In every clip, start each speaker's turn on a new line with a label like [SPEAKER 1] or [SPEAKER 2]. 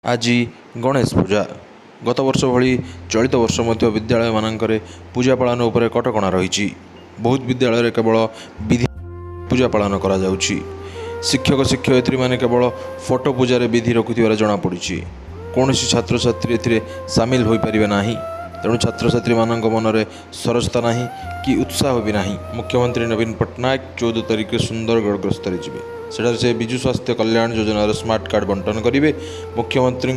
[SPEAKER 1] आज गणेश पूजा गत वर्ष भली चलित वर्ष मध्य विद्यालय मानकरे पूजा पालन उपर कटकणा रही। बहुत विद्यालय केवल विधि पूजा पालन करा जाउछि। शिक्षक शिक्षयित्री माने केवल फोटो पूजार विधि रखुथिबार जଣାपड़ी। कौन छात्र छात्री एथिरे सामिल हो पारिबे नाही। तेणु छात्र छात्री मानक मनरे सरसता नाही कि उत्साह भी नाही। मुख्यमंत्री नवीन पट्टनायक 14 तारिख सुंदरगढ़ गस्तर जिवे। सेठार से विजु स्वास्थ्य कल्याण योजनार स्मार्ट कार्ड बंटन करेंगे। मुख्यमंत्री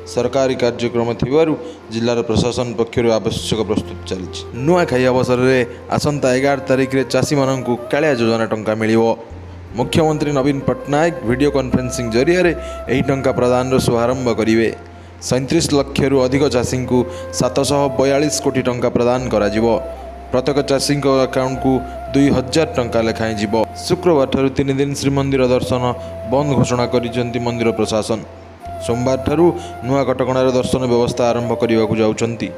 [SPEAKER 1] सरकारी कार्यक्रम थिबारु जिलार प्रशासन पक्षर आवश्यक प्रस्तुत चली। नुआखाई अवसर में आसंता 11 तारिख में चाषी मानू कालिया योजना टंका मिलिबो। मुख्यमंत्री नवीन पट्टनायक वीडियो कॉन्फ्रेंसिंग जरिया यही टंका प्रदान शुभारंभ करेंगे। 37 लाख अधिक चाषी को 742 कोटी टंका प्रदान करा जिवो। प्रत्येक चाषी अकाउंट को 2000 टंका लेखाएं जीव। शुक्रवार ठारू 3 दिन श्रीमंदिर दर्शन बंद घोषणा करिसेंती मंदिर प्रशासन। सोमवार ठारू नुआ कटकणार दर्शन व्यवस्था आरंभ करने को जाउछंती।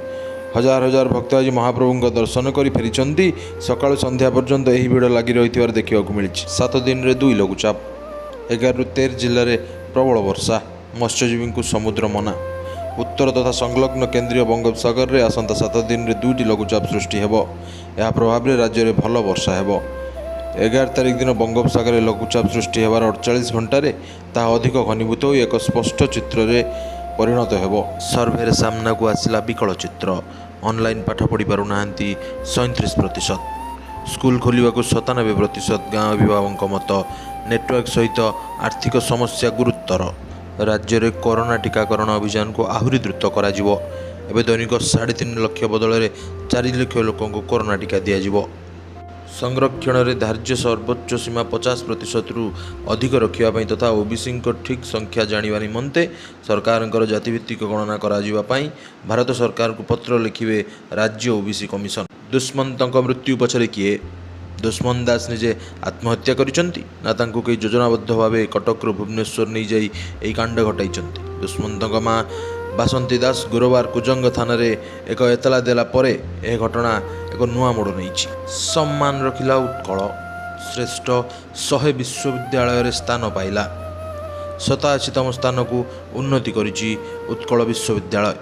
[SPEAKER 1] हजार हजार भक्त आज महाप्रभु दर्शन कर फेरी। सकाळ संध्या पर्यंत यही भिड़ लगी रही देखा मिली। 7 दिन में 2 लघुचाप। 11 ରୁ 13 जिले में प्रबल वर्षा। मत्स्यजीवी को समुद्र मना। उत्तर तथा संलग्न केंद्रीय बंगोपसागर में आसंता 7 दिन में 2टी लघुचाप सृष्टि हेब। यह प्रभाव में राज्य में भल वर्षा हेब। 11 तारिख दिन बंगोपसागर में लघुचाप सृष्टि होबार 48 घंटे ताहा अधिक घनीभूत हो एक स्पष्ट चित्र में परिणत हेब। सर्वे सामना को आसला विकल चित्र। ऑनलाइन पाठ पढ़ी पारु नाहांती 37%। स्कूल खोलिबा को 97%। गाँव अभिभावक मत। नेटवर्क सहित आर्थिक समस्या गुरुतर। राज्य में कोरोना टीकाकरण अभियान को आहुरी द्रुत करा जिवो। एबे दैनिक 3.5 लाख बदल 4 लाख लोक कोरोना टीका दिया। संरक्षण में धार्य सर्वोच्च सीमा 50% रु अधिक रखापी तथा ओबीसी ठीक संख्या जाना निमंते सरकार जातिभित्तिक गणना कराई भारत सरकार को पत्र लिखिबे राज्य ओबीसी कमिशन। दुष्मंत मृत्यु पछरे किए? दुष्मन दास निजे आत्महत्या करिसंती ना तांको कई योजनाबद्ध भाव कटक भुवनेश्वर नहीं जाई एई कांड घटाई। दुष्मंत माँ बासंती दास गुरुवार कुजंग थाना रे एक एतला देला परे यह घटना एक नुआ मोड़ नहीं। सम्मान रखिला उत्कल। श्रेष्ठ 100 विश्वविद्यालय स्थान पाइला। 87तम स्थान को उन्नति करिछि उत्कल विश्वविद्यालय।